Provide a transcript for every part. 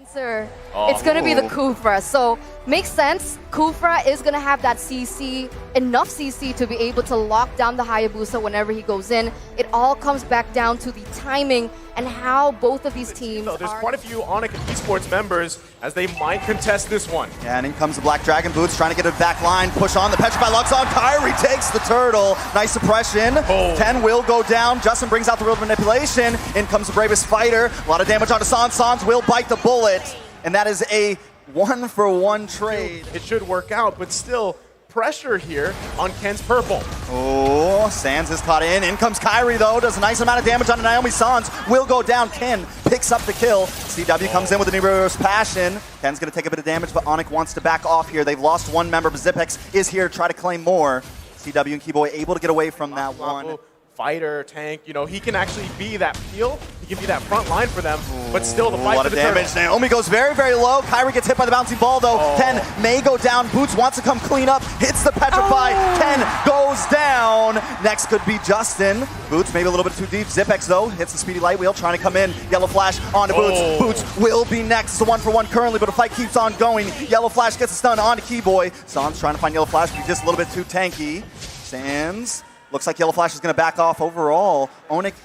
answer. It's going to be the Kufra. So makes sense. Kufra is going to have that CC, enough CC to be able to lock down the Hayabusa whenever he goes in. It all comes back down to the timing and how both of these teams There's quite a few Onic Esports members as they might contest this one. Yeah, and in comes the Black Dragon Boots trying to get a back line. Push on, the Petrify locks on. Kyrie takes the turtle. Nice suppression. 10 will go down. Justin brings out the real manipulation. In comes the bravest fighter. A lot of damage onto Sans. Sans will bite the bullet. And that is a 1-for-1 trade. It should work out, but still pressure here on Ken's purple. Oh, Sans is caught in. In comes Kyrie though. Does a nice amount of damage on Naomi. Sans will go down. Ken picks up the kill. CW comes in with an Nero's Passion. Ken's going to take a bit of damage, but Onic wants to back off here. They've lost one member, but Zipex is here to try to claim more. CW and Keyboy able to get away from that one. Fighter, tank, you know, he can actually be that peel. He can be that front line for them, but still the fight for the damage. turtle. Naomi goes very, very low. Kyrie gets hit by the bouncing ball though. Ken may go down. Boots wants to come clean up. Hits the Petrify. Ken goes down. Next could be Justin. Boots maybe a little bit too deep. Zipex though hits the speedy light wheel trying to come in. Yellow Flash onto Boots. Boots will be next. It's a 1-for-1 currently, but the fight keeps on going. Yellow Flash gets a stun onto Keyboy. Sans trying to find Yellow Flash, but he's just a little bit too tanky. Sans. Looks like Yellow Flash is going to back off overall. Onic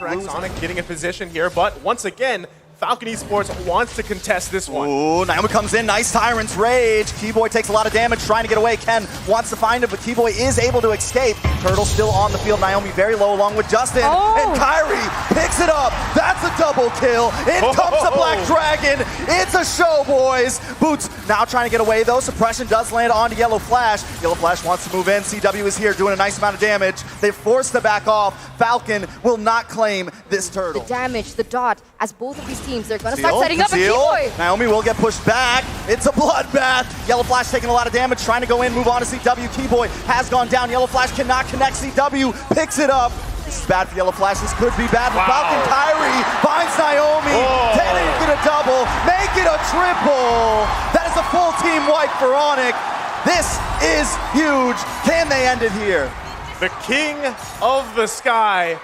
getting in position here, but once again, Falcon Esports wants to contest this one. Ooh, Naomi comes in. Nice Tyrant's Rage. Keyboy takes a lot of damage trying to get away. Ken wants to find it, but Keyboy is able to escape. Turtle still on the field. Naomi very low along with Justin. And Kyrie picks it up. That's a double kill. In comes the Black Dragon. It's a show, boys. Boots now trying to get away, though. Suppression does land onto Yellow Flash. Yellow Flash wants to move in. CW is here doing a nice amount of damage. They're forced to back off. Falcon will not claim this turtle. The damage, the dot, as both of these teams, they're going to start setting up a Keyboy. Naomi will get pushed back. It's a bloodbath. Yellow Flash taking a lot of damage, trying to go in, move on to CW. Keyboy has gone down. Yellow Flash cannot connect. CW picks it up. This is bad for Yellow Flash. This could be bad for Falcon. Kyrie finds Naomi. 10 get a double. Make it a triple. That is a full team wipe for Onic. This is huge. Can they end it here? The king of the sky,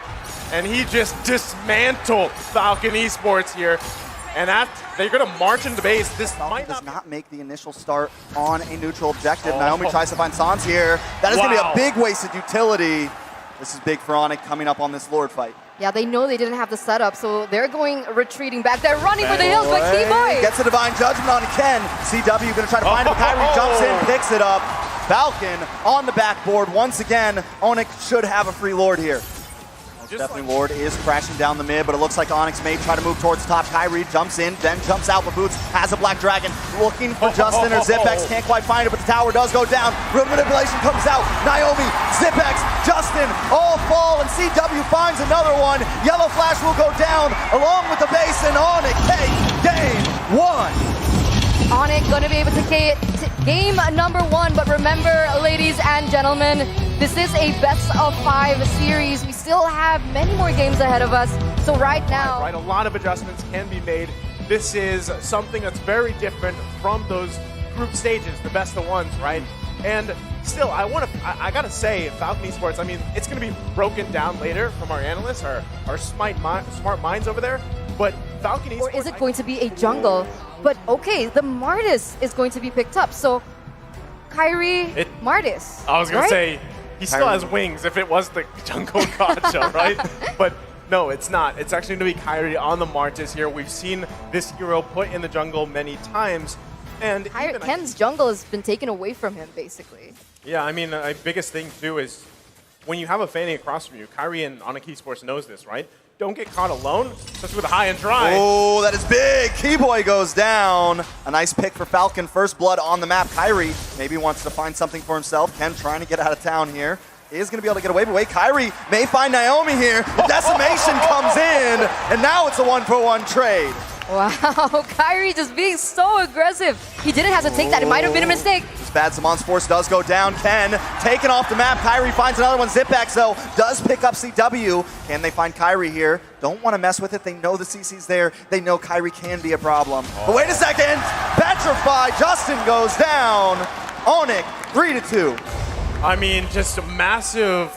and he just dismantled Falcon Esports here. And after they're going to march into base. This might does not make the initial start on a neutral objective. Naomi tries to find Sans here. That is going to be a big wasted utility. This is big for Onic coming up on this Lord fight. Yeah, they know they didn't have the setup, so they're going retreating back. They're running for the hills, but Keyboy gets a Divine Judgment on Ken. CW going to try to find him. Kyrie jumps in, picks it up. Falcon on the backboard once again. Onic should have a free Lord here. Definitely Lord is crashing down the mid, but it looks like Onyx may try to move towards top. Kyrie jumps in, then jumps out for Boots, has a Black Dragon, looking for Justin or Zipex, can't quite find it, but the tower does go down. Real manipulation comes out. Naomi, Zipex, Justin, all fall, and CW finds another one. Yellow Flash will go down along with the base, and Onyx take game one. Onic going to be able to get game number one, but remember, ladies and gentlemen, this is a best-of-5 series. We still have many more games ahead of us, so right now... a lot of adjustments can be made. This is something that's very different from those group stages, the best of ones, right? And still, I gotta say, Falcon Esports, I mean, it's gonna be broken down later from our analysts, our smart minds over there, but Falcon Esports... Or is it going to be a jungle? But okay, the Martis is going to be picked up, so Kyrie, Martis. I was gonna say, he still has wings if it was the jungle gotcha, right? But no, it's not. It's actually going to be Kyrie on the Martis here. We've seen this hero put in the jungle many times. And Ken's jungle has been taken away from him, basically. Yeah, I mean, the biggest thing, too, is when you have a Fanny across from you, Kyrie and Onic Esports knows this, right? Don't get caught alone, especially with a high and dry. Oh, that is big. Keyboy goes down. A nice pick for Falcon. First blood on the map. Kyrie maybe wants to find something for himself. Ken trying to get out of town here. Is going to be able to get away, but wait, Kyrie may find Naomi here. Decimation comes in, and now it's a 1-for-1 trade. Wow, Kyrie just being so aggressive. He didn't have to take that. It might have been a mistake. This bad Samon's Force does go down. Ken taken off the map. Kyrie finds another one. Zipex, though, does pick up CW. Can they find Kyrie here? Don't want to mess with it. They know the CC's there. They know Kyrie can be a problem. But wait a second. Petrify. Justin goes down. Onic, 3-2. I mean, just a massive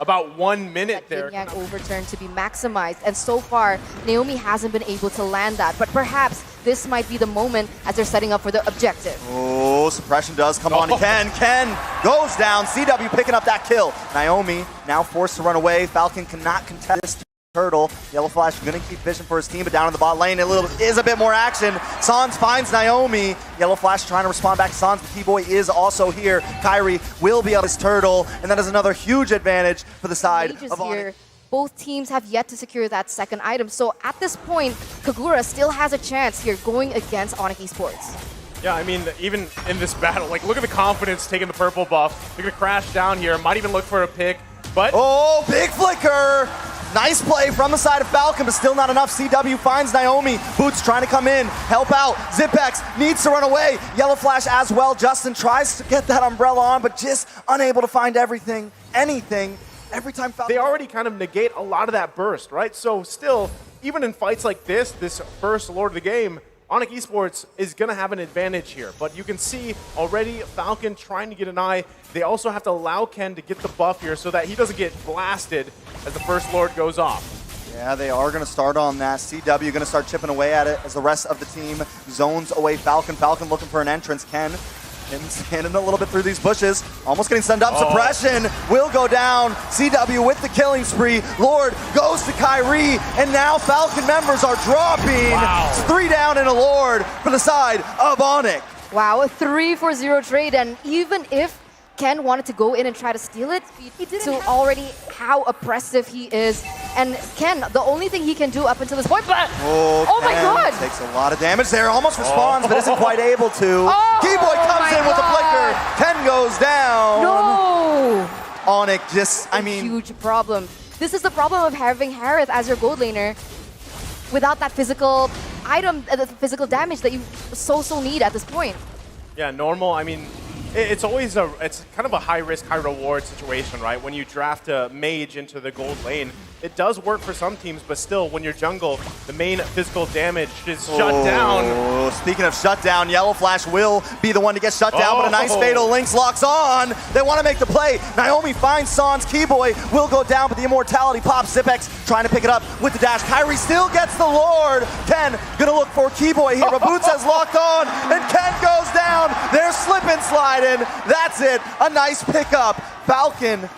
about 1 minute there. Yin Yang overturn to be maximized, and so far Naomi hasn't been able to land that, but perhaps this might be the moment as they're setting up for the objective. Oh, suppression does come on to Ken. Ken goes down. CW picking up that kill. Naomi now forced to run away. Falcon cannot contest this turtle. Yellow Flash going to keep vision for his team, but down in the bot lane, is a bit more action. Sans finds Naomi. Yellow Flash trying to respond back to Sans, but T-Boy is also here. Kyrie will be on his turtle, and that is another huge advantage for the side of Onic. Both teams have yet to secure that second item, so at this point, Kagura still has a chance here going against Onic Esports. Yeah, I mean, even in this battle, like, look at the confidence taking the purple buff. They're going to crash down here, might even look for a pick, but... Oh, big flicker! Nice play from the side of Falcon, but still not enough. CW finds Naomi. Boots trying to come in, help out. Zipex needs to run away. Yellow Flash as well. Justin tries to get that umbrella on, but just unable to find anything. Every time Falcon... They already kind of negate a lot of that burst, right? So still, even in fights like this first Lord of the game, Onic Esports is going to have an advantage here. But you can see already Falcon trying to get an eye. They also have to allow Ken to get the buff here so that he doesn't get blasted as the first Lord goes off. Yeah, they are going to start on that. CW going to start chipping away at it as the rest of the team zones away Falcon. Falcon looking for an entrance. Ken standing a little bit through these bushes. Almost getting stunned up. Suppression will go down. CW with the killing spree. Lord goes to Kyrie, and now Falcon members are dropping. Wow. It's 3 down and a Lord for the side of Onic. Wow, a 3-for-0 trade, and even if Ken wanted to go in and try to steal it, he didn't already how oppressive he is. And Ken, the only thing he can do up until this point, but oh my god! Takes a lot of damage there, almost responds, but isn't quite able to. Keyboy comes in with the flicker. Ken goes down. No! Onic just, I mean... Huge problem. This is the problem of having Harith as your gold laner without that physical item, the physical damage that you so need at this point. Yeah, normal, I mean, it's kind of a high risk, high reward situation, right? When you draft a mage into the gold lane, it does work for some teams, but still, when you're jungle, the main physical damage is shut down. Speaking of shutdown, Yellow Flash will be the one to get shut down, but a nice fatal Lynx locks on. They want to make the play. Naomi finds Sans. Keyboy will go down, but the immortality pops. Zipex trying to pick it up with the dash. Kyrie still gets the Lord. Ken gonna look for Keyboy here, but Boots has locked on, and Ken goes down. They're slip and sliding. That's it. A nice pickup. Falcon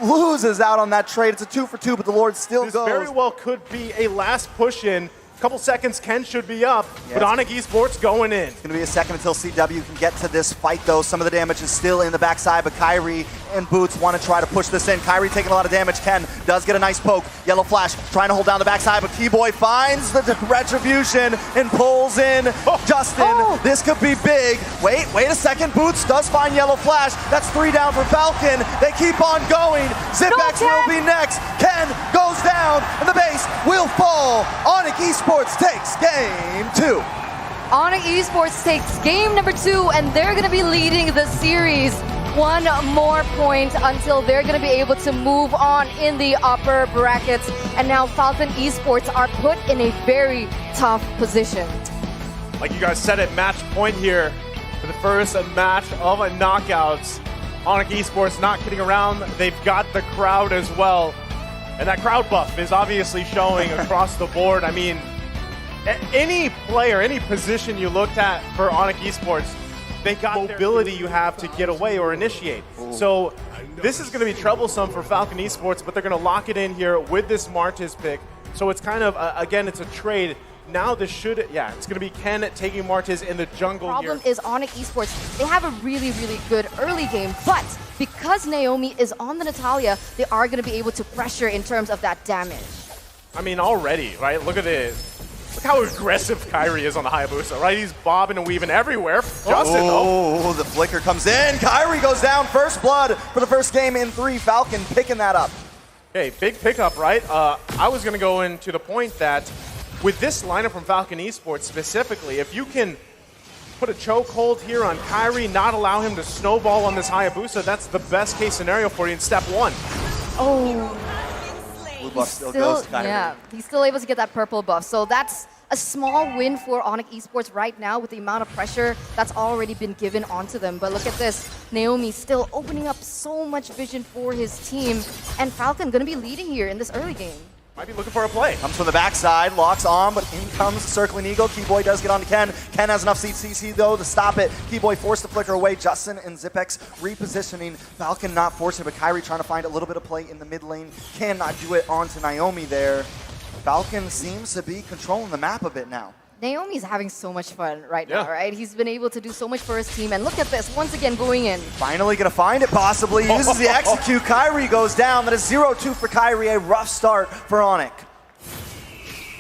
loses out on that trade. It's a 2-for-2, but the Lord still goes. This very well could be a last push in. Couple seconds, Ken should be up, but Onic Esports going in. It's going to be a second until CW can get to this fight, though. Some of the damage is still in the backside, but Kyrie and Boots want to try to push this in. Kyrie taking a lot of damage. Ken does get a nice poke. Yellow Flash trying to hold down the backside, but T-Boy finds the retribution and pulls in Justin. This could be big. Wait a second. Boots does find Yellow Flash. That's 3 down for Falcon. They keep on going. Zipex will be next. Ken goes down, and the base will fall. Onic Esports takes game 2. Onic Esports takes game number 2, and they're going to be leading the series. 1 more point until they're going to be able to move on in the upper brackets. And now Falcon Esports are put in a very tough position. Like you guys said at match point here for the first match of knockouts. Onic Esports not kidding around. They've got the crowd as well. And that crowd buff is obviously showing across the board. I mean, any player, any position you looked at for Onic Esports, they got mobility you have to get away or initiate. So this is going to be troublesome for Falcon Esports, but they're going to lock it in here with this Martez pick. So it's kind of, again, it's a trade. Now this should, it's going to be Ken taking Martez in the jungle The problem here. is Onic Esports, they have a really good early game, but because Naomi is on the Natalia, they are going to be able to pressure in terms of that damage. I mean, already, right? Look at this. Look how aggressive Kyrie is on the Hayabusa, right? He's bobbing and weaving everywhere. Justin, though. The flicker comes in. Kyrie goes down. First blood for the first game in 3. Falcon picking that up. Okay, big pickup, right? I was going to go into the point that with this lineup from Falcon Esports specifically, if you can put a chokehold here on Kyrie, not allow him to snowball on this Hayabusa, that's the best case scenario for you in step 1. Blue buff still goes to Kyrie. Yeah, he's still able to get that purple buff. So that's a small win for Onic Esports right now with the amount of pressure that's already been given onto them. But look at this. Naomi still opening up so much vision for his team. And Falcon going to be leading here in this early game. Might be looking for a play. Comes from the backside, locks on, but in comes Circling Eagle. Keyboy does get on to Ken. Ken has enough CC though to stop it. Keyboy forced to flicker away. Justin and Zipex repositioning. Falcon not forcing, but Kairi trying to find a little bit of play in the mid lane. Cannot do it onto Naomi there. Falcon seems to be controlling the map a bit now. Naomi's having so much fun right now, right? He's been able to do so much for his team. And look at this, once again going in. Finally gonna find it possibly. Uses the execute. Kairi goes down. That is 0-2 for Kairi. A rough start for Onic.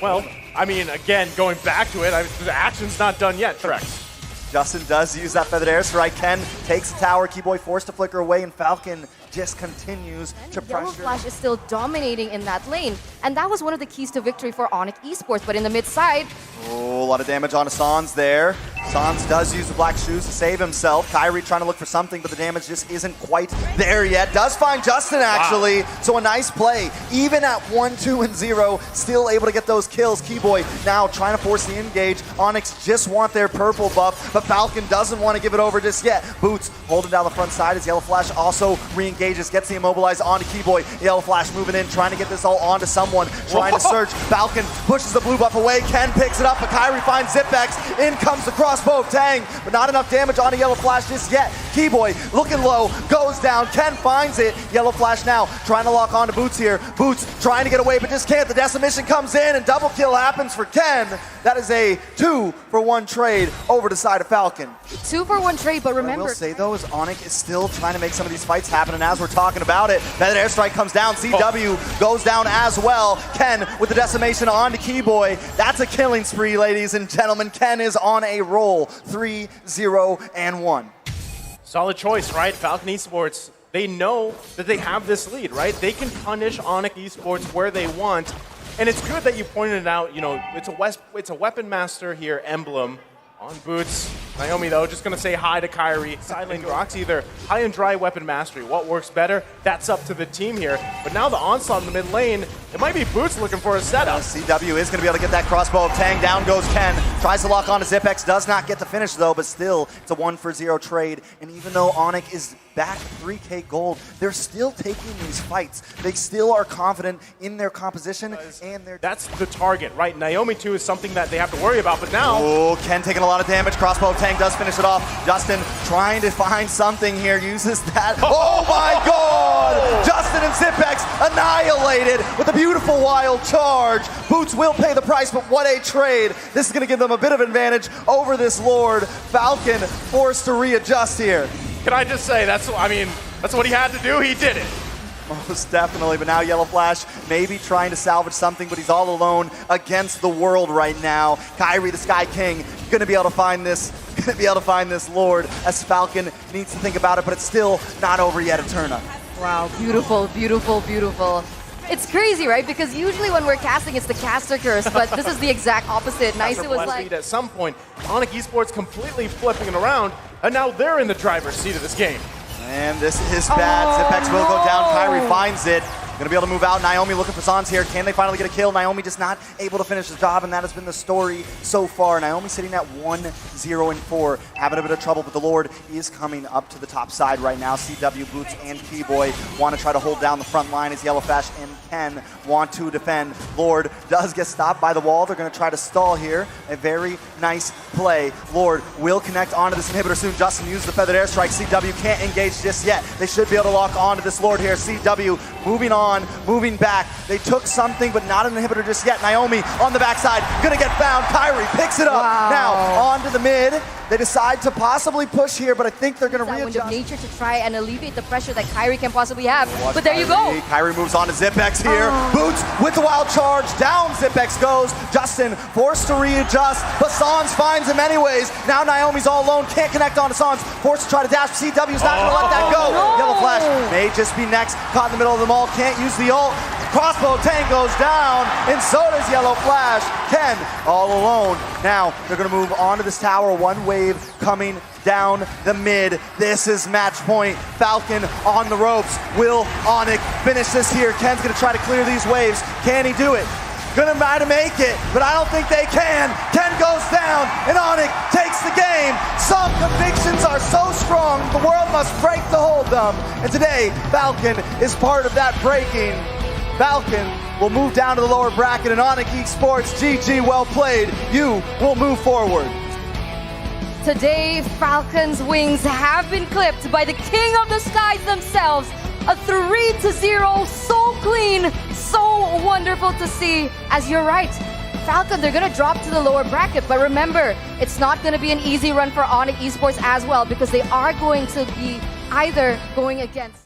Well, I mean, again, going back to it, the action's not done yet. Correct. Justin does use that feathered airstrike. Ken takes the tower. Keyboy forced to flicker away, and Falcon just continues to Yellow pressure. Flash is still dominating in that lane. And that was one of the keys to victory for Onic Esports. But in the mid side, Oh, a lot of damage on Sans there. Sans does use the black shoes to save himself. Kairi trying to look for something, but the damage just isn't quite there yet. Does find Justin, actually. Wow. So a nice play. Even at 1, 2, and 0, still able to get those kills. Keyboy now trying to force the engage. Onyx just want their purple buff, but Falcon doesn't want to give it over just yet. Boots holding down the front side as Yellow Flash also re-engages, gets the immobilized onto Keyboy. Yellow Flash moving in, trying to get this all onto someone, trying to search. Falcon pushes the blue buff away. Ken picks it up, but Kairi finds Zipex. In comes the crossbow of Tang, but not enough damage on a Yellow Flash just yet. Keyboy looking low, goes down. Ken finds it. Yellow Flash now trying to lock onto Boots here. Boots trying to get away, but just can't. The Decimation comes in, and double kill happens for Ken. That is a 2-for-1 trade over the side of Falcon. 2-for-1 trade, but remember, What I will say though is Onic is still trying to make some of these fights happen, and as we're talking about it, that airstrike comes down. CW goes down as well. Ken with the Decimation onto Keyboy. That's a killing spree, ladies and gentlemen. Ken is on a roll. 3-0-1. Solid choice, right? Falcon Esports, they know that they have this lead, right? They can punish Onic Esports where they want. And it's good that you pointed it out, you know, it's a Weapon Master here emblem on Boots. Naomi, though, just going to say hi to Kairi. Side lane Grox, either high and dry Weapon Mastery. What works better? That's up to the team here. But now the onslaught in the mid lane, it might be Boots looking for a setup. CW is going to be able to get that crossbow of Tang. Down goes Ken. Tries to lock on to Zipex. Does not get the finish, though, but still, it's a 1-for-0 trade. And even though Onic is back 3K gold, they're still taking these fights. They still are confident in their composition and their... That's the target, right? Naomi, too, is something that they have to worry about, but now... Oh, Ken taking a lot of damage. Crossbow of Tang does finish it off. Justin trying to find something here. Uses that. Oh my god! Justin and Zipex annihilated with a beautiful wild charge. Boots will pay the price, but what a trade. This is going to give them a bit of advantage over this Lord. Falcon forced to readjust here. Can I just say, that's what he had to do. He did it. Most definitely, but now Yellow Flash maybe trying to salvage something, but he's all alone against the world right now. Kairi, the Sky King, gonna be able to find this Lord, as Falcon needs to think about it, but it's still not over yet, Eterna. wow, beautiful, beautiful, beautiful. It's crazy, right? Because usually when we're casting, it's the caster curse, but this is the exact opposite. Nice, it was like... At some point, Onic Esports completely flipping it around, and now they're in the driver's seat of this game. And this is bad. Zipex will go down. Kairi finds it. Gonna be able to move out. Naomi looking for Sans here. Can they finally get a kill? Naomi just not able to finish the job, and that has been the story so far. Naomi sitting at 1-0-4, having a bit of trouble, but the Lord is coming up to the top side right now. CW, Boots, and Keyboy want to try to hold down the front line as Yellow Flash and Ken want to defend. Lord does get stopped by the wall. They're gonna try to stall here. A very nice play. Lord will connect onto this inhibitor soon. Justin used the feathered airstrike. CW can't engage just yet. They should be able to lock onto this Lord here. CW moving on, moving back. They took something, but not an inhibitor just yet. Naomi on the backside, gonna get found. Kairi picks it up. Wow. Now onto the mid. They decide to possibly push here, but I think they're gonna that wind of readjust. nature to try and alleviate the pressure that Kairi can possibly have. But there you go. Kairi moves on to Zipex here. Boots with the wild charge. Down Zipex goes. Justin forced to readjust, but Sans finds him anyways. Now Naomi's all alone. Can't connect on to Sans. Forced to try to dash. CW's not going to let that go. No. Yellow Flash may just be next. Caught in the middle of them all. Can't use the ult. Crossbow Tank goes down, and so does Yellow Flash. Ken all alone. Now they're going to move on to this tower. One wave coming down the mid. This is match point. Falcon on the ropes. Will Onic finish this here? Ken's going to try to clear these waves. Can he do it? Gonna try to make it, but I don't think they can. Ken goes down, and Onic takes the game. Some convictions are so strong, the the world must break to hold them. And today, Falcon is part of that breaking. Falcon will move down to the lower bracket, and Onic Esports, GG, well played. You will move forward. Today, Falcon's wings have been clipped by the king of the skies themselves. A 3-0, so clean, so wonderful to see. As you're right, Falcon, they're going to drop to the lower bracket. But remember, it's not going to be an easy run for Onic Esports as well, because they are going to be either going against